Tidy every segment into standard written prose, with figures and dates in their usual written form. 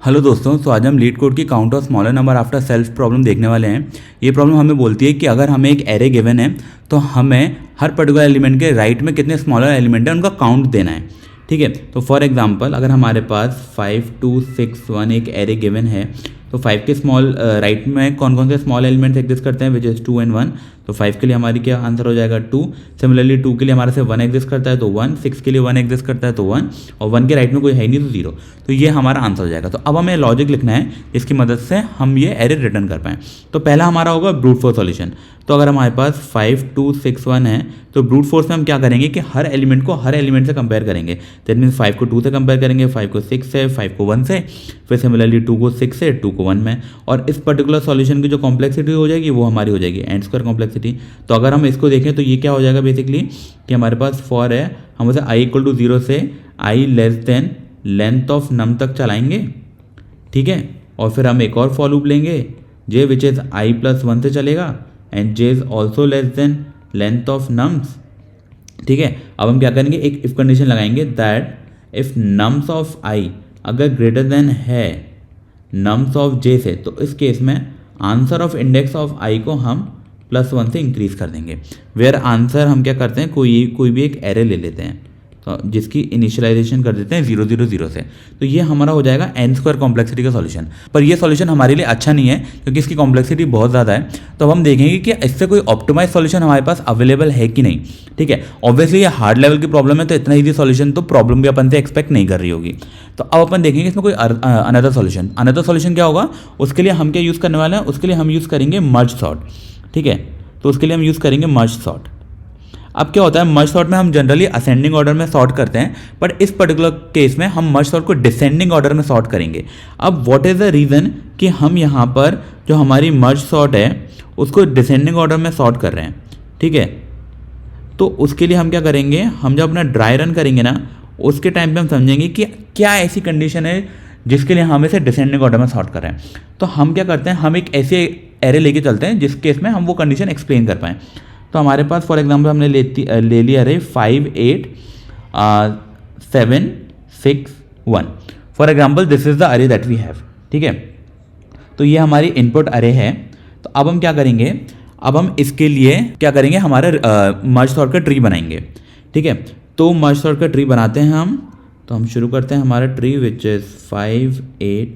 Hello दोस्तों, तो आज हम लीड कोड की count of smaller number after self problem देखने वाले हैं। ये प्रॉब्लम हमें बोलती है कि अगर हमें एक एरे गिवन है तो हमें हर पर्टिकुलर एलिमेंट के राइट में कितने स्मॉलर एलिमेंट है उनका काउंट देना है। ठीक है, तो फॉर एग्जांपल अगर हमारे पास 5 2 6 1 एक एरे गिवन है तो 5 के स्मॉल राइट में कौन कौन से स्मॉल एलिमेंट्स एग्जिस्ट करते हैं, विच इज़ 2 and 1। तो 5 के लिए हमारी क्या आंसर हो जाएगा 2। सिमिलरली 2 के लिए हमारे से 1 एग्जिस्ट करता है तो 1, 6 के लिए 1 एग्जिस्ट करता है तो 1, और 1 के राइट में कोई है ही नहीं तो 0। तो ये हमारा आंसर हो जाएगा। तो अब हमें लॉजिक लिखना है जिसकी मदद से हम ये एरे रिटर्न कर पाएँ। तो पहला हमारा होगा ब्रूट फोर्स सॉल्यूशन। तो अगर हमारे पास 5 2 6 1 है तो ब्रूट फोर्स में हम क्या करेंगे कि हर एलिमेंट को हर एलिमेंट से कंपेयर करेंगे। दैट मीन्स 5 को 2 से कंपेयर करेंगे, 5 को 6 से, 5 को 1 से, फिर सिमिलरली 2 को 6 से, 2 को 1 में। और इस पर्टिकुलर सॉल्यूशन की जो कॉम्प्लेक्सिटी हो जाएगी वो हमारी हो जाएगी एन स्क्वायर कॉम्प्लेक्सिटी। तो अगर हम इसको देखें तो ये क्या हो जाएगा बेसिकली कि हमारे पास फॉर है, हम उसे i = 0 से i less than length of num तक चलाएंगे। ठीक है, और फिर हम एक और फॉर लूप लेंगे j विच इज i + 1 से चलेगा and j is also less than length of nums. ठीक है, अब हम क्या करेंगे, एक इफ कंडीशन लगाएंगे that if nums of i अगर ग्रेटर देन है नम्स ऑफ j से, तो इस केस में answer of index of i को हम +1 से इंक्रीज कर देंगे। वेयर आंसर हम क्या करते हैं, कोई भी एक एरे ले लेते हैं तो जिसकी इनिशियलाइजेशन कर देते हैं 0 0 0 से। तो ये हमारा हो जाएगा एन स्क्वायर कॉम्प्लेक्सिटी का सॉल्यूशन। पर ये सॉल्यूशन हमारे लिए अच्छा नहीं है क्योंकि इसकी कॉम्प्लेक्सिटी बहुत ज़्यादा है। तो अब हम देखेंगे कि इससे कोई ऑप्टिमाइज सॉल्यूशन हमारे पास अवेलेबल है कि नहीं। ठीक है, ऑब्वियसली ये हार्ड लेवल की प्रॉब्लम है तो इतना ईजी सॉल्यूशन तो प्रॉब्लम भी अपन से एक्सपेक्ट नहीं कर रही होगी। तो अब अपन देखेंगे इसमें कोई अनदर सॉल्यूशन। अनदर सॉल्यूशन क्या होगा, उसके लिए हम क्या यूज़ करने वाले हैं, उसके लिए हम यूज़ करेंगे मर्ज सॉर्ट। ठीक है, तो उसके लिए हम यूज़ करेंगे मर्ज सॉर्ट। अब क्या होता है, मर्ज सॉर्ट में हम जनरली असेंडिंग ऑर्डर में सॉर्ट करते हैं, बट इस पर्टिकुलर केस में हम मर्ज सॉर्ट को डिसेंडिंग ऑर्डर में सॉर्ट करेंगे। अब व्हाट इज़ द रीज़न कि हम यहाँ पर जो हमारी मर्ज सॉर्ट है उसको डिसेंडिंग ऑर्डर में सॉर्ट कर रहे हैं। ठीक है, तो उसके लिए हम क्या करेंगे, हम जब अपना ड्राई रन करेंगे ना उसके टाइम पे हम समझेंगे कि क्या ऐसी कंडीशन है जिसके लिए हम इसे डिसेंडिंग ऑर्डर में सॉर्ट कर रहे हैं। तो हम क्या करते हैं, हम एक ऐसे एरे लेके चलते हैं जिस केस में हम वो कंडीशन एक्सप्लेन कर पाएँ। तो हमारे पास फॉर एग्जांपल हमने ले लिया अरे 5 8 7 6 1। For example this is the अरे दैट वी हैव। ठीक है, तो ये हमारी इनपुट अरे है। तो अब हम क्या करेंगे, अब हम इसके लिए क्या करेंगे, हमारे मर्ज सॉर्ट का ट्री बनाएंगे। ठीक है, तो मर्ज सॉर्ट का ट्री बनाते हैं हम। तो हम शुरू करते हैं हमारा ट्री विच इज़ 5 8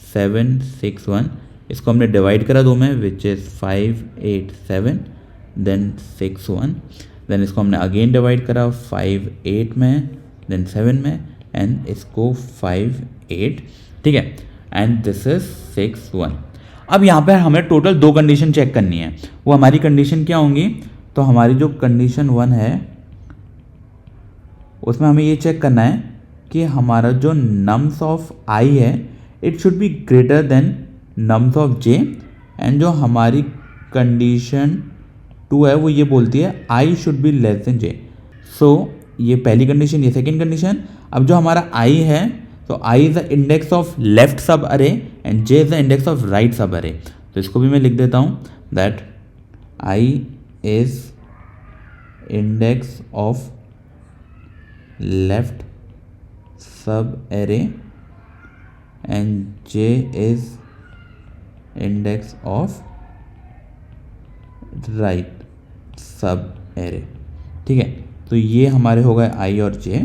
7 6 1। इसको हमने डिवाइड करा दो में विच इज़ 5 8 7 देन 6 1। देन इसको हमने अगेन डिवाइड करा 5 8 में देन 7 में एंड इसको 5 8। ठीक है, एंड दिस इज 6 1। अब यहाँ पर हमें टोटल 2 कंडीशन चेक करनी है। वो हमारी कंडीशन क्या होंगी, तो हमारी जो कंडीशन 1 है उसमें हमें ये चेक करना है कि हमारा जो नम्स ऑफ i है it should be greater then nums of j। And जो हमारी कंडीशन 2 है वो ये बोलती है i should be less than j। सो ये पहली कंडीशन, ये सेकेंड कंडीशन। अब जो हमारा i है तो i is the index of left sub array and j is the index of right sub array. तो इसको भी मैं लिख देता हूँ that i is index of left sub array and j is index of right sub array. ठीक है, तो ये हमारे हो गए i और j।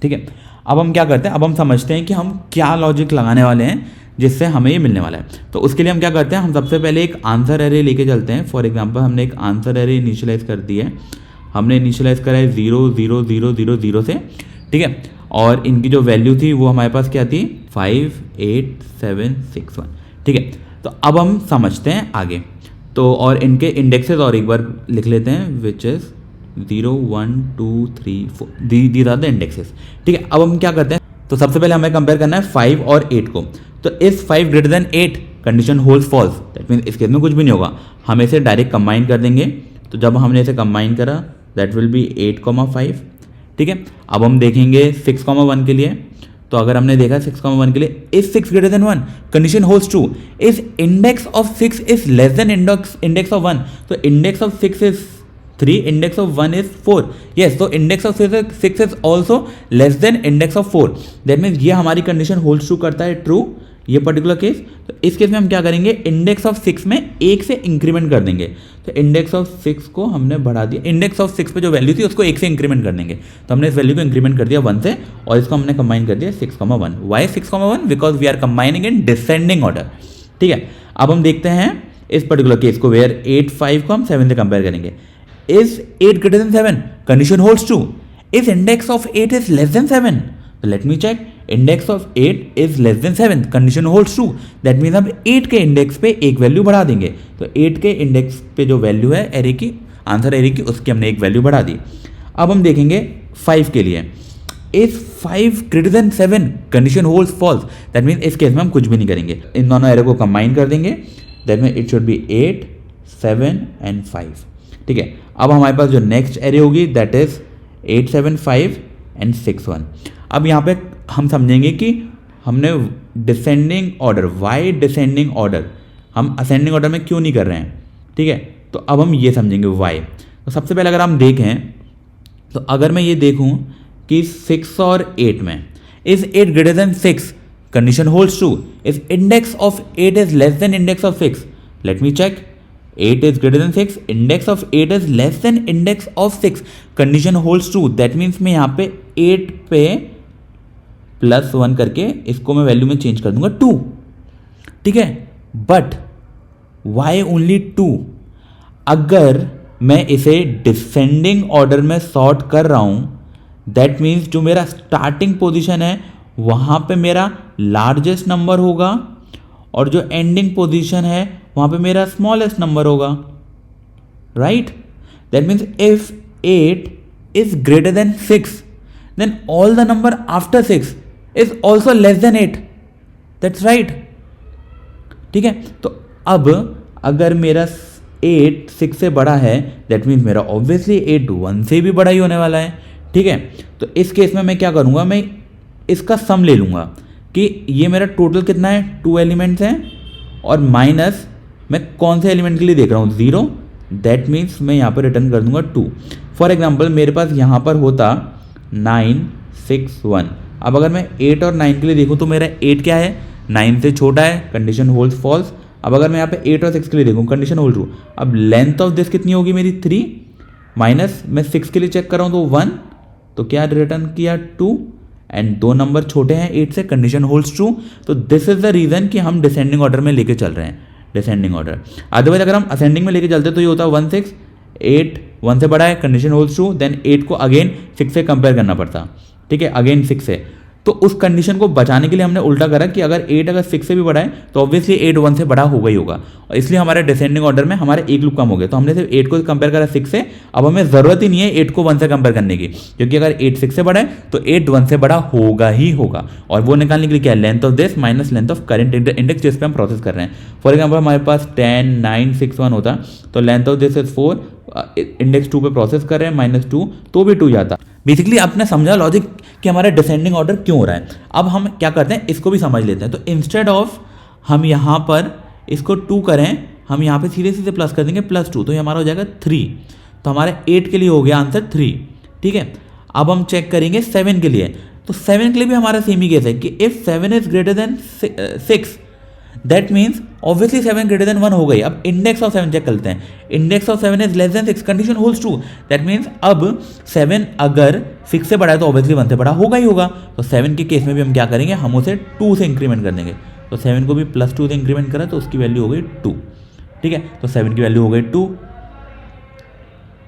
ठीक है, अब हम क्या करते हैं, अब हम समझते हैं कि हम क्या लॉजिक लगाने वाले हैं जिससे हमें ये मिलने वाला है। तो उसके लिए हम क्या करते हैं, हम सबसे पहले एक आंसर एरे लेके चलते हैं। फॉर एग्जांपल हमने एक आंसर एरे इनिशियलाइज कर दी है। हमने इनिशियलाइज करा है 0 0 0 0 0 से। ठीक है, और इनकी जो वैल्यू थी वो हमारे पास क्या थी, 5 8 7 6 1। ठीक है, तो अब हम समझते हैं आगे। तो और इनके इंडेक्सेस और एक बार लिख लेते हैं which is 0 1 2 3 4। These are the indexes. ठीक है, अब हम क्या करते हैं, तो सबसे पहले हमें कंपेयर करना है 5 और 8 को। तो इस 5 greater than 8 condition holds false, that means इस केस में कुछ भी नहीं होगा। हम इसे डायरेक्ट कंबाइन कर देंगे। तो जब हमने इसे कंबाइन करा दैट विल बी 8 5। ठीक है, अब हम देखेंगे 6 1 के लिए। तो अगर हमने देखा 6 1 के लिए is 6 greater than 1, condition holds true. Is index of 6 is less than index of 1। तो index of 6 is 3, index of 1 is 4. Yes, so index of 6 is also less than index of 4. That means ये हमारी condition holds true करता है, true. ये particular case. तो इस case में हम क्या करेंगे, इंडेक्स ऑफ 6 में 1 से इंक्रीमेंट कर देंगे। तो इंडेक्स ऑफ 6 को हमने बढ़ा दिया, इंडेक्स ऑफ 6 पे जो वैल्यू थी उसको 1 से इंक्रीमेंट कर देंगे। तो हमने इस वैल्यू को इंक्रीमेंट कर दिया 1 से, और इसको हमने कंबाइन कर दिया 6,1। Why 6,1? Because we are combining in descending order. ठीक है, अब हम देखते हैं इस पर्टिकुलर केस को, वेयर 8 5 को हम 7 से कंपेयर करेंगे। Is 8 greater than 7? Condition holds true. Is index of 8 is less than 7? तो let me check, index of 8 is less than 7, condition holds true. That means हम 8 के इंडेक्स पे एक वैल्यू बढ़ा देंगे। तो 8 के इंडेक्स पे जो वैल्यू है एरे की, आंसर एरे की, उसकी हमने एक वैल्यू बढ़ा दी। अब हम देखेंगे 5 के लिए, is 5 greater than 7? Condition holds false. That means इस केस में हम कुछ भी नहीं करेंगे, इन दोनों एरे को कंबाइन कर देंगे। That means it should be 8 7 and 5। ठीक है, अब हमारे पास जो नेक्स्ट एरे होगी दैट इज 8 7 5 एंड 6 1। अब यहाँ पे हम समझेंगे कि हमने descending order, why descending order, हम असेंडिंग ऑर्डर में क्यों नहीं कर रहे हैं। ठीक है, तो अब हम ये समझेंगे वाई। तो सबसे पहले अगर हम देखें, तो अगर मैं ये देखूं कि 6 और 8 में, is 8 greater than 6? Condition holds true. Is index of 8 is less than index of 6? Let me check, 8 is greater than 6, index of 8 is less than index of 6, condition holds true। that means मैं यहाँ पे 8 पे +1 करके इसको मैं value में change कर दूंगा 2। ठीक है, बट वाई ओनली 2? अगर मैं इसे डिसेंडिंग ऑर्डर में सॉर्ट कर रहा हूं, दैट मीन्स जो मेरा स्टार्टिंग पोजीशन है वहां पे मेरा लार्जेस्ट नंबर होगा, और जो एंडिंग पोजीशन है वहां पे मेरा स्मॉलेस्ट नंबर होगा, right. That means if 8 is greater than 6, then all the number after 6 is also less than 8। That's right. ठीक है, तो अब अगर मेरा 8 6 से बड़ा है, दैट मीन्स मेरा ऑब्वियसली 8 1 से भी बड़ा ही होने वाला है। ठीक है, तो इस केस में मैं क्या करूंगा, मैं इसका सम ले लूंगा कि ये मेरा टोटल कितना है, 2 एलिमेंट्स हैं, और माइनस मैं कौन से एलिमेंट के लिए देख रहा हूँ, 0। दैट मीन्स मैं यहाँ पर रिटर्न कर दूंगा 2। फॉर एग्जाम्पल मेरे पास यहाँ पर होता 9 6 1। अब अगर मैं 8 और 9 के लिए देखूँ तो मेरा 8 क्या है, 9 से छोटा है, कंडीशन होल्ड्स फॉल्स। अब अगर मैं यहाँ पे 8 और 6 के लिए देखूँ, कंडीशन होल्ड ट्रू। अब लेंथ ऑफ दिस कितनी होगी मेरी, 3, माइनस मैं 6 के लिए चेक कर रहा हूँ तो 1, तो क्या रिटर्न किया 2, एंड 2 नंबर छोटे हैं 8 से, कंडीशन होल्ड्स ट्रू। तो दिस इज द रीजन कि हम डिसेंडिंग ऑर्डर में लेके चल रहे हैं, डिसेंडिंग ऑर्डर। अदरवाइज अगर हम असेंडिंग में लेके चलते तो ये होता 1 6, 8 1 से बड़ा है, कंडीशन होल्ड्स ट्रू, देन 8 को अगेन 6 से कंपेयर करना पड़ता। ठीक है, अगेन 6 से। तो उस कंडीशन को बचाने के लिए हमने उल्टा करा कि अगर 8 अगर 6 से भी बड़ा है तो ऑब्वियसली 8 1 से बड़ा होगा ही होगा, और इसलिए हमारे डिसेंडिंग ऑर्डर में हमारे एक लूप कम हो गया। तो हमने सिर्फ 8 को कंपेयर करा 6 से। अब हमें जरूरत ही नहीं है 8 को 1 से कंपेयर करने की, क्योंकि अगर 8 6 से बड़ा है तो 8 1 से बड़ा होगा ही होगा। और वो निकालने के लिए क्या है, length of this minus length of current index जिस पे हम प्रोसेस कर रहे हैं। फॉर एग्जाम्पल हमारे पास 10 9 6 1 होता, तो length of this is 4, index 2 पे प्रोसेस कर रहे हैं, -2, तो भी 2 जाता। बेसिकली आपने समझा लॉजिक कि हमारा डिसेंडिंग ऑर्डर क्यों हो रहा है। अब हम क्या करते हैं, इसको भी समझ लेते हैं। तो इंस्टेड ऑफ हम यहाँ पर इसको 2 करें, हम यहाँ पे सीधे सीधे प्लस कर देंगे +2, तो ये हमारा हो जाएगा 3। तो हमारे 8 के लिए हो गया आंसर 3। ठीक है, अब हम चेक करेंगे 7 के लिए। तो 7 के लिए भी हमारा सेम ही केस है कि if 7 is greater than 6, that means obviously 7 greater than 1 हो गई। अब इंडेक्स ऑफ 7 चेक करते हैं, index of 7 is less then 6, condition holds true. That means अब 7 अगर 6 से बड़ा है तो ऑब्वियसली 1 से बड़ा होगा ही होगा। तो 7 के केस में भी हम क्या करेंगे, हम उसे 2 से इंक्रीमेंट कर देंगे। तो 7 को भी +2 से इंक्रीमेंट करा तो उसकी वैल्यू हो गई 2। ठीक है, तो 7 की वैल्यू हो गई 2।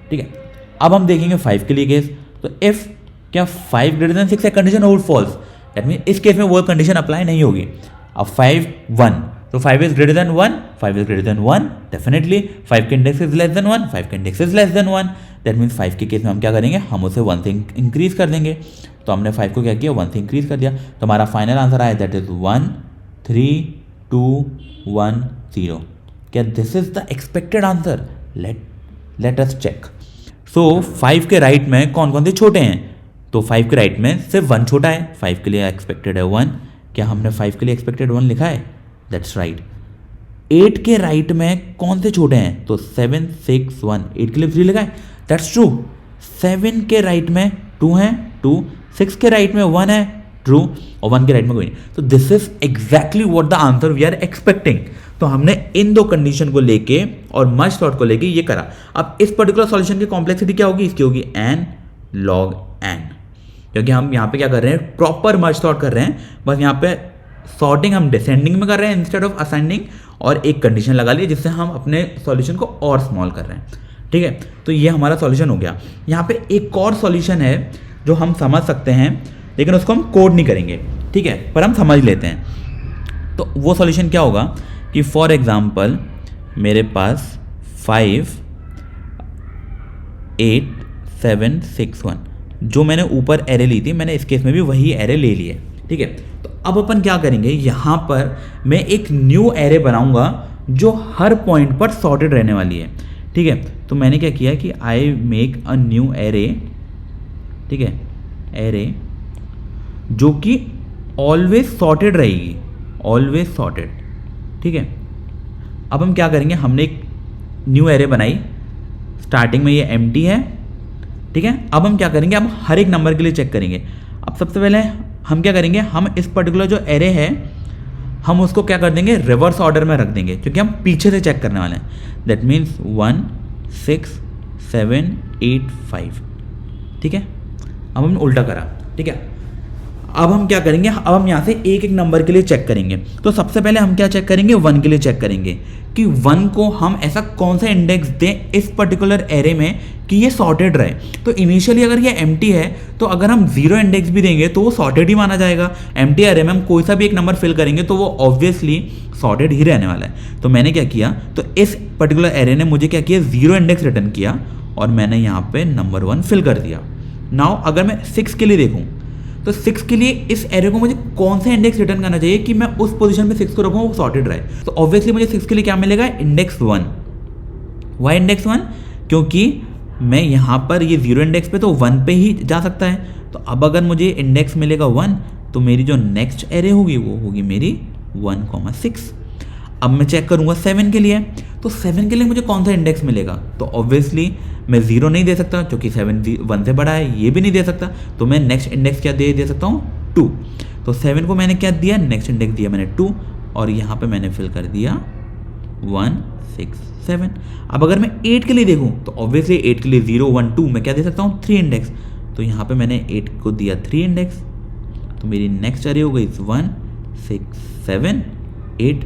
ठीक है, अब हम देखेंगे 5 के लिए केस। तो इफ क्या 5 ग्रेटर देन 6 है, condition hold false. That mean इस केस में वो कंडीशन अप्लाई नहीं होगी। अब 5 1, तो 5 is greater then 1, 5 is greater then 1, definitely 5 के इंडेक्स इज लेस देन 1, 5 के index is less then 1। That means 5 के केस में हम क्या करेंगे, हम उसे 1 से इंक्रीज कर देंगे। तो हमने 5 को क्या किया, 1 से इंक्रीज कर दिया। तो हमारा फाइनल आंसर आया दैट इज 1 3 2 1 0। क्या this is the expected answer? Let us check. So 5 के राइट में कौन कौन से छोटे हैं? तो 5 के राइट में सिर्फ 1 छोटा है, 5 के लिए एक्सपेक्टेड है 1। क्या हमने 5 के लिए एक्सपेक्टेड 1 लिखा है? That's right. 8 के राइट में कौन से छोटे हैं? तो 7 6 1, 8 के लिए 3 लिखा है, दैट्स ट्रू। 7 के राइट में 2 हैं, 2, 6 के राइट में 1 है, ट्रू, और 1 के राइट में कोई नहीं। तो this is exactly what the answer we are expecting. तो हमने इन दो कंडीशन को लेके और मर्ज सॉर्ट को लेके ये करा। अब इस पर्टिकुलर सॉल्यूशन की कॉम्प्लेक्सिटी क्या होगी, इसकी होगी n log n, क्योंकि हम यहाँ पे क्या कर रहे हैं, प्रॉपर मर्ज सॉर्ट कर रहे हैं। बस यहाँ पे सॉर्टिंग हम डिसेंडिंग में कर रहे हैं इंस्टेड ऑफ असेंडिंग, और एक कंडीशन लगा ली जिससे हम अपने सॉल्यूशन को और स्मॉल कर रहे हैं। ठीक है, तो ये हमारा सॉल्यूशन हो गया। यहाँ पे एक और सॉल्यूशन है जो हम समझ सकते हैं, लेकिन उसको हम कोड नहीं करेंगे, ठीक है, पर हम समझ लेते हैं। तो वो सॉल्यूशन क्या होगा कि फॉर एग्जांपल मेरे पास 5 8 7 6 1 जो मैंने ऊपर एरे ली थी, मैंने इस केस में भी वही एरे ले ली है। ठीक है, तो अब अपन क्या करेंगे, यहाँ पर मैं एक न्यू एरे बनाऊंगा जो हर पॉइंट पर सॉर्टेड रहने वाली है। ठीक है, तो मैंने क्या किया कि I make a new array, ठीक है, एरे जो कि ऑलवेज सॉर्टेड रहेगी, ऑलवेज सॉर्टेड। ठीक है, अब हम क्या करेंगे, हमने एक न्यू एरे बनाई, स्टार्टिंग में ये एम्प्टी है। ठीक है, अब हम क्या करेंगे, हम हर एक नंबर के लिए चेक करेंगे। अब सबसे पहले हम क्या करेंगे, हम इस पर्टिकुलर जो एरे है हम उसको क्या कर देंगे, रिवर्स ऑर्डर में रख देंगे, क्योंकि हम पीछे से चेक करने वाले हैं। That means 1 6 7 8 5। ठीक है, अब हमने उल्टा करा। ठीक है, अब हम क्या करेंगे, अब हम यहाँ से एक एक नंबर के लिए चेक करेंगे। तो सबसे पहले हम क्या चेक करेंगे, 1 के लिए चेक करेंगे कि 1 को हम ऐसा कौन सा इंडेक्स दें इस पर्टिकुलर एरे में कि ये सॉर्टेड रहे। तो इनिशियली अगर ये एम्प्टी है तो अगर हम 0 इंडेक्स भी देंगे तो वो सॉर्टेड ही माना जाएगा। एम्प्टी एरे में हम कोई सा भी एक नंबर फिल करेंगे तो वो ऑब्वियसली सॉर्टेड ही रहने वाला है। तो मैंने क्या किया, तो इस पर्टिकुलर एरे ने मुझे क्या किया, 0 इंडेक्स रिटर्न किया और मैंने यहाँ पे नंबर 1 फिल कर दिया। नाउ अगर मैं 6 के लिए देखूँ तो 6 के लिए इस एरे को मुझे कौन सा इंडेक्स रिटर्न करना चाहिए कि मैं उस पोजीशन पे 6 को रखूँ वो सॉर्टेड रहे। तो ऑब्वियसली मुझे 6 के लिए क्या मिलेगा, इंडेक्स 1। Y index 1? क्योंकि मैं यहाँ पर ये 0 इंडेक्स पे तो 1 पे ही जा सकता है। तो अब अगर मुझे इंडेक्स मिलेगा 1 तो मेरी जो नेक्स्ट एरे होगी वो होगी मेरी 1,6। अब मैं चेक करूँगा 7 के लिए, तो 7 के लिए मुझे कौन सा इंडेक्स मिलेगा। तो ऑब्वियसली मैं 0 नहीं दे सकता क्योंकि 7 1 से बड़ा है, ये भी नहीं दे सकता। तो मैं नेक्स्ट इंडेक्स क्या दे सकता हूँ, 2। तो 7 को मैंने क्या दिया, नेक्स्ट इंडेक्स दिया मैंने 2, और यहाँ पे मैंने फिल कर दिया 1 6 7। अब अगर मैं 8 के लिए देखूँ तो ऑब्वियसली 8 के लिए 0 1 2 मैं क्या दे सकता हूँ, 3 इंडेक्स। तो यहाँ पे मैंने 8 को दिया 3 इंडेक्स, तो मेरी नेक्स्ट एरे हो गई 1 6 7 8।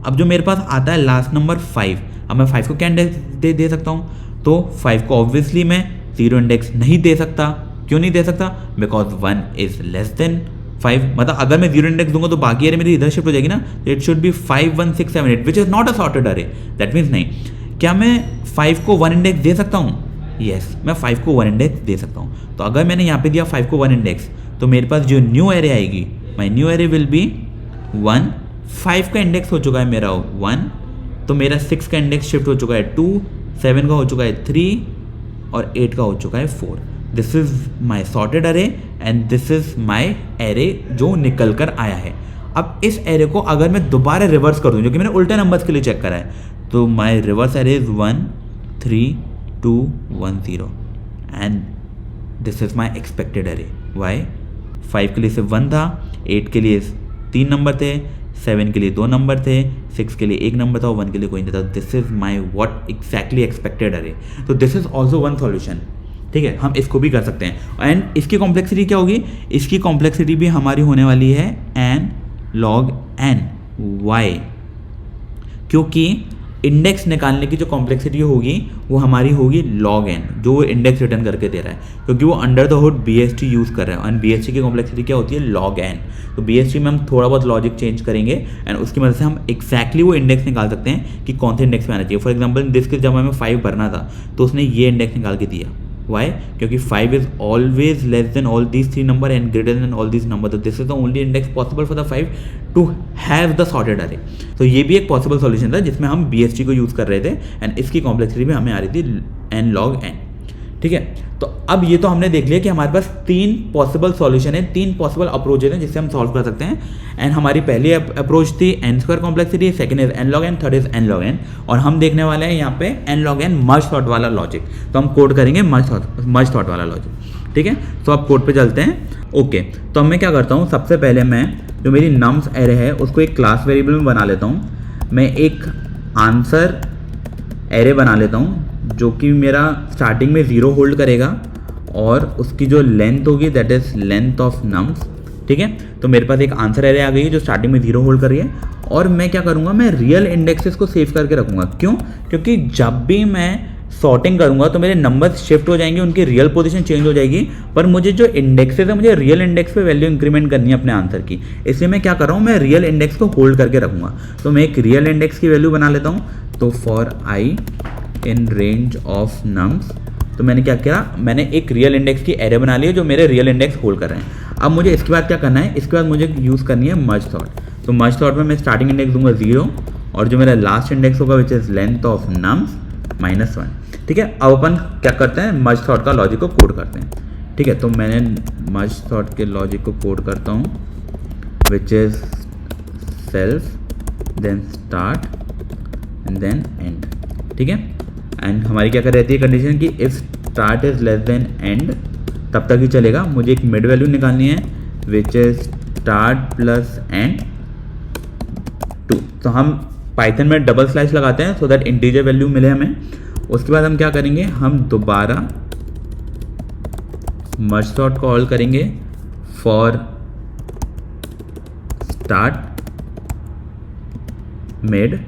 अब जो मेरे पास आता है लास्ट नंबर 5, अब मैं 5 को क्या इंडेक्स दे सकता हूँ, तो 5 को ऑब्वियसली मैं 0 इंडेक्स नहीं दे सकता। क्यों नहीं दे सकता, बिकॉज 1 इज लेस देन 5। मतलब अगर मैं 0 इंडेक्स दूंगा तो बाकी एरे मेरी इधर शिफ्ट हो जाएगी ना। It should B 5 1 6 7 8 which is not a sorted array. That means नहीं। क्या मैं 5 को 1 इंडेक्स दे सकता हूँ, यस मैं 5 को 1 इंडेक्स दे सकता हूँ। तो अगर मैंने यहाँ पे दिया 5 को 1 इंडेक्स तो मेरे पास जो न्यू एरे आएगी, my new array will be 1। 5 का इंडेक्स हो चुका है मेरा 1, तो मेरा 6 का इंडेक्स शिफ्ट हो चुका है 2, 7 का हो चुका है 3 और 8 का हो चुका है 4। This is my sorted array and this is my array जो निकल कर आया है। अब इस एरे को अगर मैं दोबारा रिवर्स कर दूँ, जो कि मैंने उल्टे नंबर्स के लिए चेक करा है, तो my reverse array is 1 3 2 1 0 and this is my expected array. Why, 5 के लिए सिर्फ 1 था, 8 के लिए 3 नंबर थे, 7 के लिए 2 नंबर थे, 6 के लिए 1 नंबर था और 1 के लिए कोई नहीं था। This is my what exactly expected अरे। तो this is also one solution. ठीक है, हम इसको भी कर सकते हैं। एंड इसकी कॉम्प्लेक्सिटी क्या होगी, इसकी कॉम्प्लेक्सिटी भी हमारी होने वाली है n log n। वाई, क्योंकि इंडेक्स निकालने की जो कॉम्प्लेक्सिटी होगी वो हमारी होगी log n, जो वो इंडेक्स रिटर्न करके दे रहा है, क्योंकि वो under the hood BST use कर रहा है। और BST की कॉम्प्लेक्सिटी क्या होती है, log n। तो BST में हम थोड़ा बहुत लॉजिक चेंज करेंगे एंड उसकी मदद से हम एक्जैक्टली वो इंडेक्स निकाल सकते हैं कि कौन से इंडेक्स में आना चाहिए। फॉर एग्जाम्पल दिस के जब हमें 5 भरना था तो उसने ये इंडेक्स निकाल के दिया। वाई, क्योंकि 5 is always less than all these 3 number and greater than all these number. तो this is the only index possible for the 5 to have the sorted array. तो ये भी एक पॉसिबल सॉल्यूशन था जिसमें हम BST को यूज़ कर रहे थे एंड इसकी कॉम्प्लेक्सिटी भी हमें आ रही थी n log n। ठीक है, तो अब ये तो हमने देख लिया कि हमारे पास 3 पॉसिबल सॉल्यूशन है, 3 पॉसिबल अप्रोचेज हैं जिससे हम सॉल्व कर सकते हैं। एंड हमारी पहली अप्रोच थी n² complexity, second is n log n, third is n log n, और हम देखने वाले हैं यहाँ पे n log n मर्ज थॉट वाला लॉजिक। तो हम कोड करेंगे मर्ज थॉट वाला लॉजिक। ठीक है। तो अब कोड पे चलते हैं। ओके, तो अब मैं क्या करता हूँ, सबसे पहले मैं जो मेरी नम्स एरे है उसको एक क्लास वेरिएबल में बना लेता हूँ। मैं एक आंसर एरे बना लेता हूँ जो कि मेरा स्टार्टिंग में 0 होल्ड करेगा और उसकी जो लेंथ होगी that is length of nums, ठीक है। तो मेरे पास एक आंसर एरे आ गई है जो स्टार्टिंग में 0 होल्ड कर रही है। और मैं क्या करूँगा, मैं रियल इंडेक्सेस को सेव करके रखूँगा। क्यों? क्योंकि जब भी मैं सॉर्टिंग करूँगा तो मेरे नंबर्स शिफ्ट हो जाएंगे, उनकी रियल पोजीशन चेंज हो जाएगी, पर मुझे जो इंडेक्सेस है मुझे रियल इंडेक्स पे वैल्यू इंक्रीमेंट करनी है अपने आंसर की। इसलिए मैं क्या कर रहा हूँ, मैं रियल इंडेक्स को होल्ड करके रखूँगा। तो मैं एक रियल इंडेक्स की वैल्यू बना लेता हूँ। तो for I in range of nums, तो मैंने क्या किया, मैंने एक रियल इंडेक्स की एरे बना ली है जो मेरे रियल इंडेक्स होल्ड कर रहे हैं। अब मुझे इसके बाद क्या करना है, इसके बाद मुझे यूज़ करनी है मर्ज सॉर्ट। तो मर्ज सॉर्ट में मैं स्टार्टिंग इंडेक्स दूंगा 0 और जो मेरा लास्ट इंडेक्स होगा which is length of nums -1, ठीक है। अब अपन क्या करते हैं, मर्ज सॉर्ट का लॉजिक को कोड करते हैं, ठीक है। तो मैंने मर्ज सॉर्ट के लॉजिक को कोड करता हूँ which is self then start and then end, ठीक है। एंड हमारी क्या कर रहती है कंडीशन की if start is less then and, तब तक ही चलेगा। मुझे एक मिड वैल्यू निकालनी है विच इज स्टार्ट प्लस एंड 2। तो हम पाइथन में डबल स्लैश लगाते हैं सो दैट इंटीजर वैल्यू मिले हमें। उसके बाद हम क्या करेंगे, हम दोबारा मर्ज सॉर्ट कॉल करेंगे फॉर स्टार्ट मिड,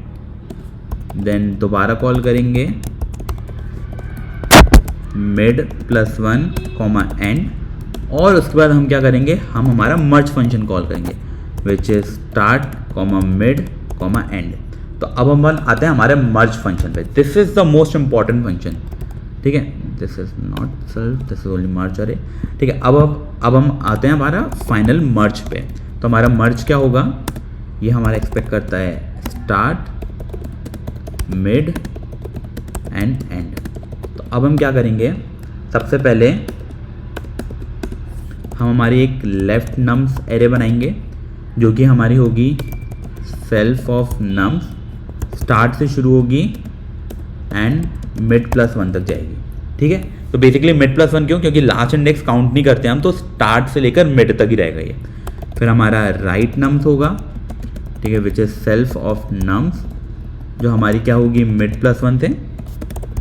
देन दोबारा कॉल करेंगे मिड +1 एंड, और उसके बाद हम क्या करेंगे, हम हमारा मर्ज फंक्शन कॉल करेंगे which is start mid end. तो अब हम आते हैं हमारे मर्ज फंक्शन पे। This is the most important function, ठीक है। This is not self, this is only merge array, ठीक है। अब हम आते हैं हमारा फाइनल मर्ज पे। तो हमारा मर्ज क्या होगा, ये हमारा एक्सपेक्ट करता है स्टार्ट मिड एंड एंड। तो अब हम क्या करेंगे, सबसे पहले हम हमारी एक लेफ्ट नम्स एरे बनाएंगे जो कि हमारी होगी सेल्फ ऑफ नम्स, स्टार्ट से शुरू होगी एंड मिड +1 तक जाएगी, ठीक है। तो बेसिकली मिड +1 क्यों, क्योंकि लास्ट इंडेक्स काउंट नहीं करते हम, तो स्टार्ट से लेकर मिड तक ही रहेगा ये। फिर हमारा राइट नम्स होगा, ठीक है, which is self of nums, जो हमारी क्या होगी मिड +1 से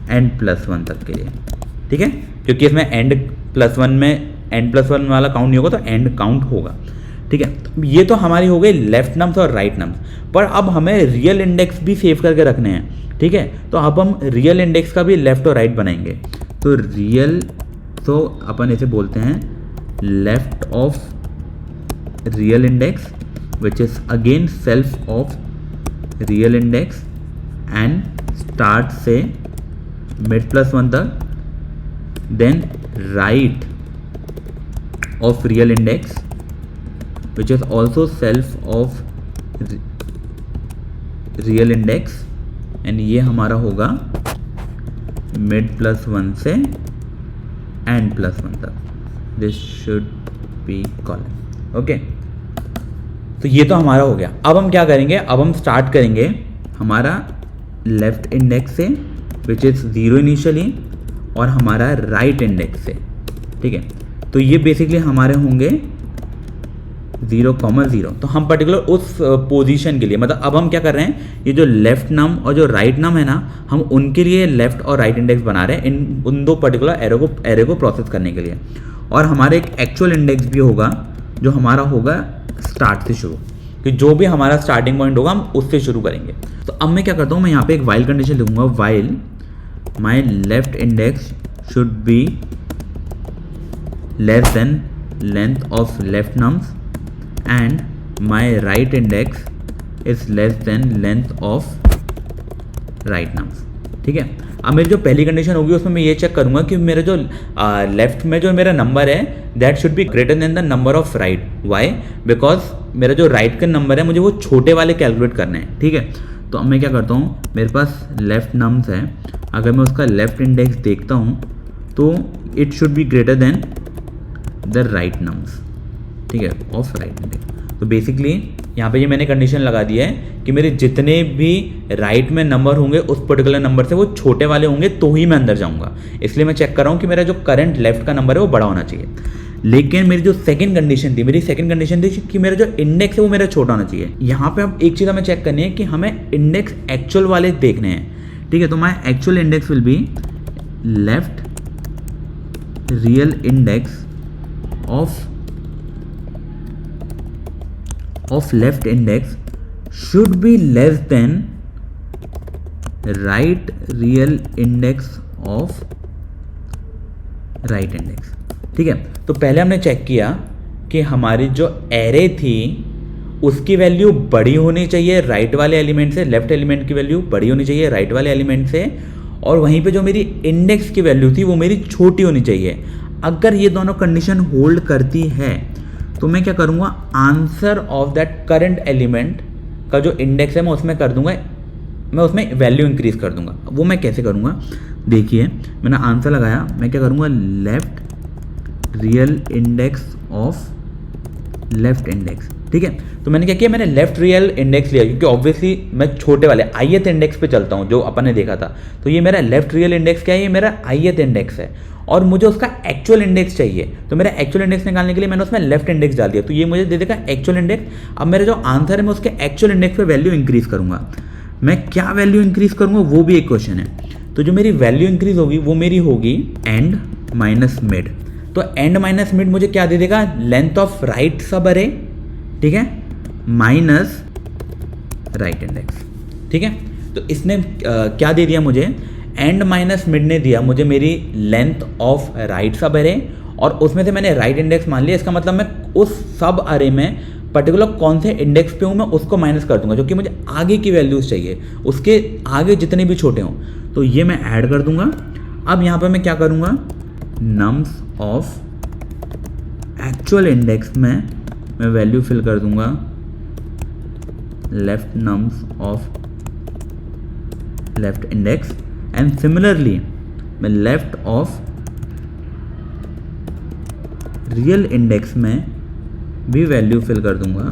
एंड +1 तक के लिए, ठीक है। क्योंकि इसमें एंड +1 में एंड +1 वाला काउंट नहीं होगा तो एंड काउंट होगा, ठीक है। तो ये तो हमारी हो गई लेफ्ट नम्स और राइट नम्स, पर अब हमें रियल इंडेक्स भी सेव करके रखने हैं, ठीक है। तो अब हम रियल इंडेक्स का भी लेफ्ट और राइट बनाएंगे। तो रियल, तो अपन इसे बोलते हैं left of real index which is again self of real index and start से मिड +1 तक, then right of real index which is also self of real index, and ये हमारा होगा मिड +1 से एंड +1 तक। This should be column, okay. तो ये तो हमारा हो गया। अब हम क्या करेंगे, अब हम स्टार्ट करेंगे हमारा लेफ्ट इंडेक्स से विच इज़ 0 इनिशियली और हमारा राइट इंडेक्स से, ठीक है। तो ये बेसिकली हमारे होंगे 0,0। तो हम पर्टिकुलर उस पोजीशन के लिए, मतलब अब हम क्या कर रहे हैं, ये जो लेफ्ट नम और जो राइट नम है ना, हम उनके लिए लेफ्ट और राइट इंडेक्स बना रहे हैं उन दो पर्टिकुलर एरे को प्रोसेस करने के लिए। और हमारे एक एक्चुअल इंडेक्स भी होगा जो हमारा होगा स्टार्ट से शुरू, कि जो भी हमारा स्टार्टिंग पॉइंट होगा हम उससे शुरू करेंगे। तो अब मैं क्या करता हूँ, मैं यहाँ पे एक वाइल कंडीशन लिखूंगा, while my left index should be less than length of left nums and my right index is less than length of right nums, ठीक है। अब मेरी जो पहली कंडीशन होगी उसमें मैं ये चेक करूंगा कि मेरा जो लेफ्ट में जो मेरा नंबर है that should be greater than the number of right. Why? Because मेरा जो राइट का नंबर है मुझे वो छोटे वाले कैलकुलेट करने हैं, ठीक है। तो अब मैं क्या करता हूँ, मेरे पास लेफ्ट नम्स है, अगर मैं उसका लेफ्ट इंडेक्स देखता हूँ तो it should be greater than the right nums, ठीक है, ऑफ राइट इंडेक्स। तो बेसिकली यहाँ पे ये मैंने कंडीशन लगा दिया है कि मेरे जितने भी राइट में नंबर होंगे उस पर्टिकुलर नंबर से वो छोटे वाले होंगे तो ही मैं अंदर जाऊँगा। इसलिए मैं चेक कर रहा हूँ कि मेरा जो करंट लेफ्ट का नंबर है वो बड़ा होना चाहिए। लेकिन मेरी जो सेकंड कंडीशन थी कि मेरा जो इंडेक्स है वो मेरा छोटा होना चाहिए। यहाँ पे अब एक चीज़ हमें चेक करनी है कि हमें इंडेक्स एक्चुअल वाले देखने हैं, ठीक है। तो my actual index will be left real index of left index should be less than right real index of right index, ठीक है। तो पहले हमने चेक किया कि हमारी जो एरे थी उसकी वैल्यू बड़ी होनी चाहिए राइट वाले एलिमेंट से, लेफ्ट एलिमेंट की वैल्यू बड़ी होनी चाहिए राइट वाले एलिमेंट से, और वहीं पे जो मेरी इंडेक्स की वैल्यू थी वो मेरी छोटी होनी चाहिए। अगर ये दोनों कंडीशन होल्ड करती है तो मैं क्या करूँगा, answer of that current element का जो इंडेक्स है मैं उसमें कर दूंगा, मैं उसमें वैल्यू इंक्रीज कर दूंगा। वो मैं कैसे करूँगा, देखिए मैंने आंसर लगाया, मैं क्या करूँगा, left real index of left index, ठीक है। तो मैंने क्या किया, मैंने लेफ्ट रियल इंडेक्स लिया क्योंकि ऑब्वियसली मैं छोटे वाले ith इंडेक्स पे चलता हूँ जो अपन ने देखा था। तो ये मेरा लेफ्ट रियल इंडेक्स क्या है, ये मेरा ith इंडेक्स है और मुझे उसका एक्चुअल इंडेक्स चाहिए। तो मेरा एक्चुअल इंडेक्स निकालने के लिए मैंने उसमें लेफ्ट इंडेक्स डाल दिया, तो ये मुझे दे देगा एक्चुअल इंडेक्स। अब मेरा जो आंसर है मैं उसके एक्चुअल इंडेक्स पे वैल्यू इंक्रीज करूँगा। मैं क्या वैल्यू इंक्रीज करूँगा वो भी एक क्वेश्चन है। तो जो मेरी वैल्यू इंक्रीज होगी वो मेरी होगी एंड माइनस मिड। तो एंड माइनस मिड मुझे क्या दे देगा, लेंथ ऑफ राइट सब अरे, ठीक है, माइनस राइट इंडेक्स, ठीक है। तो इसने क्या दे दिया मुझे, एंड माइनस मिड ने दिया मुझे मेरी लेंथ ऑफ राइट सब अरे, और उसमें से मैंने राइट इंडेक्स मान लिया। इसका मतलब मैं उस सब अरे में पर्टिकुलर कौन से इंडेक्स पे हूँ मैं उसको माइनस कर दूंगा, जो कि मुझे आगे की वैल्यूज चाहिए, उसके आगे जितने भी छोटे हों। तो ये मैं ऐड कर दूंगा। अब यहाँ पर मैं क्या करूँगा, नम्स ऑफ एक्चुअल इंडेक्स में मैं वैल्यू फिल कर दूंगा left nums of left index, and similarly मैं लेफ्ट ऑफ रियल इंडेक्स में भी वैल्यू फिल कर दूंगा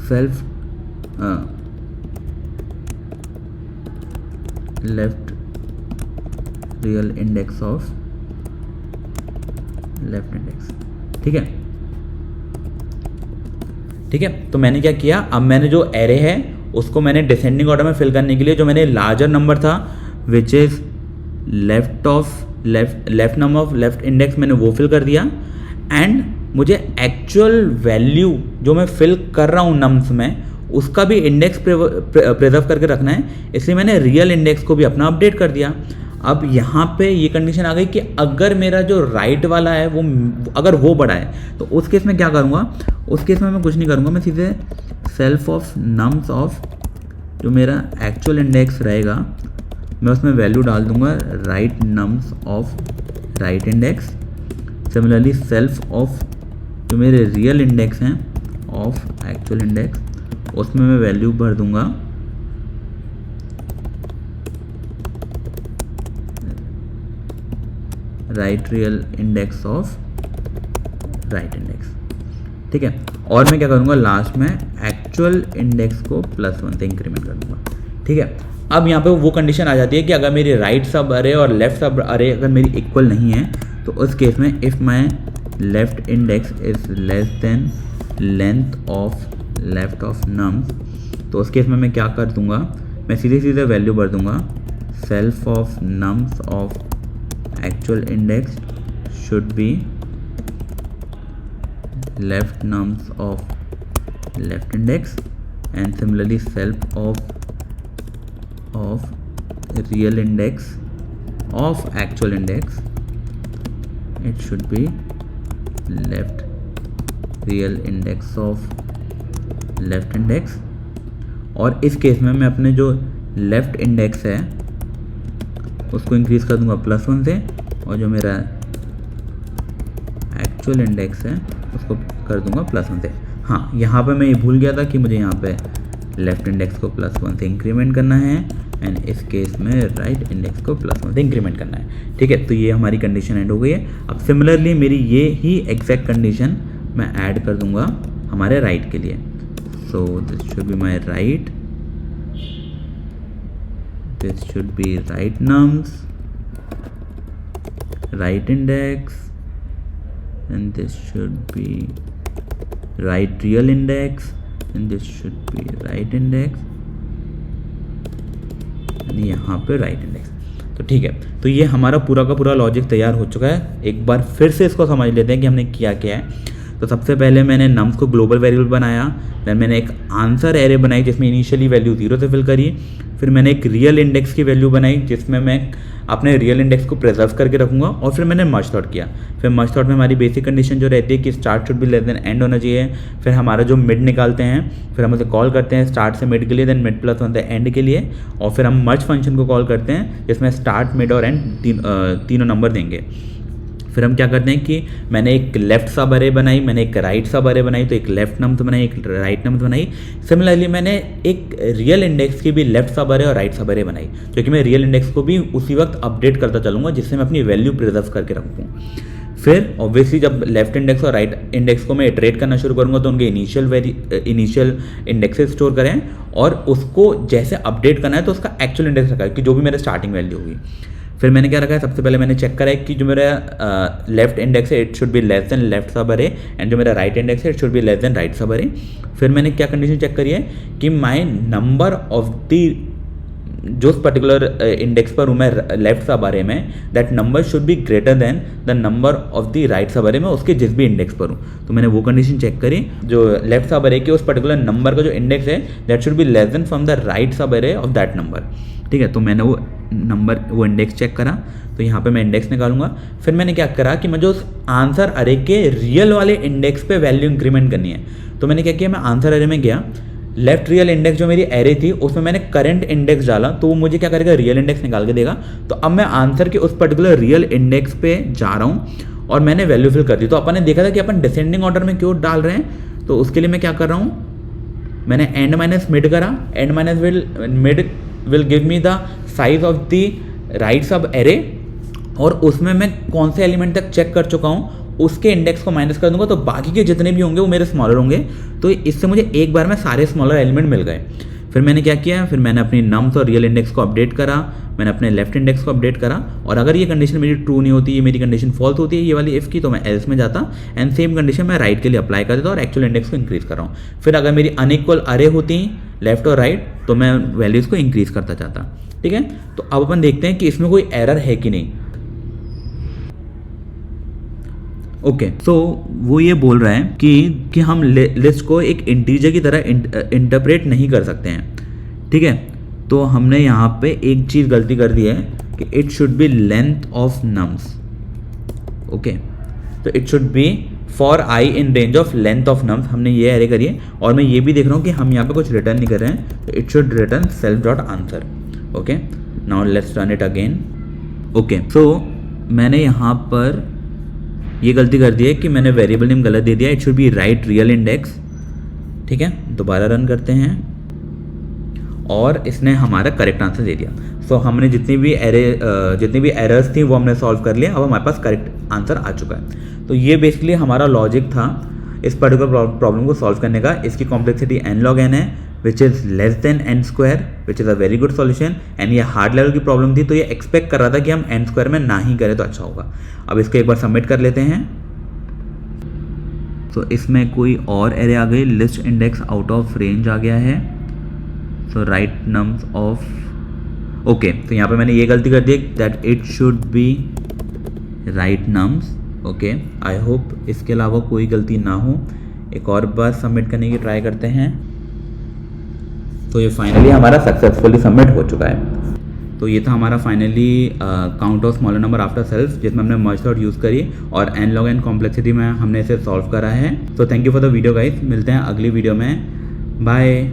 self left real index of left index, ठीक है, ठीक है। तो मैंने क्या किया, अब मैंने जो एरे है उसको मैंने डिसेंडिंग ऑर्डर में फिल करने के लिए जो मैंने लार्जर नंबर था which is left number of left index मैंने वो फिल कर दिया, एंड मुझे एक्चुअल वैल्यू जो मैं फिल कर रहा हूँ नम्स में उसका भी इंडेक्स प्रिजर्व करके रखना है, इसलिए मैंने रियल इंडेक्स को भी अपना अपडेट कर दिया। अब यहाँ पे ये कंडीशन आ गई कि अगर मेरा जो राइट वाला है वो अगर वो बड़ा है तो उस केस में क्या करूँगा, उस केस में मैं कुछ नहीं करूँगा, मैं सीधे सेल्फ ऑफ नम्स ऑफ जो मेरा एक्चुअल इंडेक्स रहेगा मैं उसमें वैल्यू डाल दूँगा right nums of right index. Similarly self of जो मेरे रियल इंडेक्स हैं ऑफ एक्चुअल इंडेक्स उसमें मैं वैल्यू भर दूँगा right real index of right index, ठीक है। और मैं क्या करूँगा, लास्ट में एक्चुअल इंडेक्स को +1 से इंक्रीमेंट कर दूँगा, ठीक है। अब यहाँ पे वो कंडीशन आ जाती है कि अगर मेरी राइट सब अरे और लेफ्ट सब अरे अगर मेरी इक्वल नहीं है तो उस केस में if my left index is less than length of left of nums, तो उस केस में मैं क्या कर दूँगा, मैं सीधे सीधे वैल्यू भर दूँगा self of nums of actual index should be left nums of left index, and similarly self of real index of actual index it should be left real index of left index। और इस case में मैं अपने जो left index है उसको increase कर दूंगा +1 से, और जो मेरा एक्चुअल इंडेक्स है उसको कर दूंगा +1 से। हाँ, यहाँ पे मैं ये भूल गया था कि मुझे यहाँ पे लेफ्ट इंडेक्स को +1 से इंक्रीमेंट करना है एंड इस केस में राइट इंडेक्स को +1 से इंक्रीमेंट करना है। ठीक है, तो ये हमारी कंडीशन एंड हो गई है। अब सिमिलरली मेरी ये ही एग्जैक्ट कंडीशन मैं ऐड कर दूंगा हमारे राइट के लिए। So this should be my right, this should be right nums, right index, and this should be right real index, and this should be right index, and यहाँ पे right index। तो ठीक है, तो ये हमारा पूरा का पूरा लॉजिक तैयार हो चुका है। एक बार फिर से इसको समझ लेते हैं कि हमने किया क्या है। तो सबसे पहले मैंने नम्स को ग्लोबल वेरिएबल बनाया, देन मैंने एक आंसर एरे बनाई जिसमें इनिशियली वैल्यू 0 से फिल करी, फिर मैंने एक रियल इंडेक्स की वैल्यू बनाई जिसमें मैं अपने रियल इंडेक्स को प्रिजर्व करके रखूंगा, और फिर मैंने मर्ज सॉर्ट किया। फिर मर्ज सॉर्ट में हमारी बेसिक कंडीशन जो रहती है कि start should be less than and होना चाहिए। फिर हमारा जो मिड निकालते हैं, फिर हम उसे कॉल करते हैं स्टार्ट से मिड के लिए, देन मिड +1 से एंड के लिए, और फिर हम मर्ज फंक्शन को कॉल करते हैं जिसमें स्टार्ट मिड और एंड तीनों नंबर देंगे। फिर हम क्या करते हैं कि मैंने एक लेफ्ट सब अरे बनाई, मैंने एक राइट सब अरे बनाई, तो एक लेफ्ट नम्स बनाई, एक राइट नम्स बनाई। सिमिलरली मैंने एक रियल इंडेक्स की भी लेफ्ट सब अरे और राइट सब अरे बनाई, क्योंकि मैं रियल इंडेक्स को भी उसी वक्त अपडेट करता चलूँगा जिससे मैं अपनी वैल्यू प्रिजर्व करके रखूँ। फिर ऑब्वियसली जब लेफ्ट इंडेक्स और राइट इंडेक्स को मैं इटरेट करना शुरू करूँगा तो उनके इनिशियल इंडेक्सेस स्टोर करें, और उसको जैसे अपडेट करना है तो उसका एक्चुअल इंडेक्स रखा है कि जो भी मेरा स्टार्टिंग वैल्यू होगी। फिर मैंने क्या रखा है, सबसे पहले मैंने चेक करा है कि जो मेरा लेफ्ट इंडेक्स है it should be less than left sub array, and जो मेरा राइट इंडेक्स है it should be less than right sub अरे। फिर मैंने क्या कंडीशन चेक करी है कि माई नंबर ऑफ द जो पर्टिकुलर इंडेक्स पर हूँ मैं लेफ्ट सब अरे में, that number should be greater than the number of the right sub अरे में उसके जिस भी इंडेक्स पर हूँ। तो मैंने वो कंडीशन चेक करी, जो लेफ्ट सब अरे के उस पर्टिकुलर नंबर का जो इंडेक्स है that should be less than from the right sub अरे ऑफ दैट नंबर। ठीक है, तो मैंने वो इंडेक्स चेक करा, तो यहाँ पे मैं इंडेक्स निकालूंगा। फिर मैंने क्या करा कि मुझे उस आंसर अरे के रियल वाले इंडेक्स पे वैल्यू इंक्रीमेंट करनी है। तो मैंने क्या किया, मैं आंसर अरे में गया, लेफ्ट रियल इंडेक्स जो मेरी एरे थी उसमें मैंने करंट इंडेक्स डाला, तो वो मुझे क्या करेगा, रियल इंडेक्स निकाल के देगा। तो अब मैं आंसर के उस पर्टिकुलर रियल इंडेक्स पे जा रहा हूँ और मैंने वैल्यू फिल कर दी। तो अपन ने देखा था कि अपन डिसेंडिंग ऑर्डर में क्यों डाल रहे हैं, तो उसके लिए मैं क्या कर रहा हूँ, मैंने एंड माइनस मिड करा, and minus mid will give me the size of the right sub array, और उसमें मैं कौन से एलिमेंट तक चेक कर चुका हूँ उसके इंडेक्स को माइनस कर दूंगा, तो बाकी के जितने भी होंगे वो मेरे स्मॉलर होंगे। तो इससे मुझे एक बार में सारे स्मॉलर एलिमेंट मिल गए। फिर मैंने क्या किया, फिर मैंने अपनी नम्स और रियल इंडेक्स को अपडेट करा, मैंने अपने लेफ्ट इंडेक्स को अपडेट करा, और अगर ये कंडीशन मेरी ट्रू नहीं होती, ये मेरी कंडीशन फॉल्स होती है ये वाली इफ की, तो मैं एल्स में जाता एंड सेम कंडीशन मैं राइट के लिए अप्लाई कर देता और एक्चुअल इंडेक्स को इंक्रीज कर रहा हूँ। फिर अगर मेरी अनइक्वल अरे होती लेफ्ट और राइट तो मैं वैल्यूज़ को इंक्रीज करता जाता। ठीक है, तो अब अपन देखते हैं कि इसमें कोई एरर है कि नहीं। ओके, सो वो ये बोल रहा है कि हम लिस्ट को एक इंटीजर की तरह इंटरप्रेट नहीं कर सकते हैं। ठीक है, तो हमने यहाँ पे एक चीज़ गलती कर दी है कि it should be length of nums. Okay, तो it should be for I in range of length of nums, हमने ये एरे करी है। और मैं ये भी देख रहा हूँ कि हम यहाँ पे कुछ रिटर्न नहीं कर रहे हैं, तो it should return self dot answer. Okay, now let's run it again. Okay, so मैंने यहाँ पर ये गलती कर दी है कि मैंने वेरिएबल नेम गलत दे दिया, it should be right real index. ठीक है, दोबारा रन करते हैं और इसने हमारा करेक्ट आंसर दे दिया। सो हमने जितनी भी एरर्स थी वो हमने सॉल्व कर लिया, अब हमारे पास करेक्ट आंसर आ चुका है। तो ये बेसिकली हमारा लॉजिक था इस पर्टिकुलर प्रॉब्लम को सॉल्व करने का। इसकी कॉम्प्लेक्सिटी n log n है which is less than n square, which is a very good solution. And ये हार्ड लेवल की प्रॉब्लम थी, तो ये एक्सपेक्ट कर रहा था कि हम n स्क्वायर में ना ही करें तो अच्छा होगा। अब इसको एक बार सबमिट कर लेते हैं। तो इसमें कोई और एरे आ गई, list index out of range आ गया है। So right nums of, okay, तो यहाँ पे मैंने ये गलती कर दी that it should be right nums. Okay, I hope इसके अलावा कोई गलती ना हो। एक और बार सबमिट करने की ट्राई करते हैं। तो ये फाइनली हमारा सक्सेसफुली सबमिट हो चुका है। तो ये था हमारा finally count of smaller number after self, जिसमें हमने मर्ज सॉर्ट यूज़ करी और n log n कॉम्प्लेक्सिटी में हमने इसे सॉल्व करा है। तो thank you for the video guys, मिलते हैं अगली वीडियो में, बाय।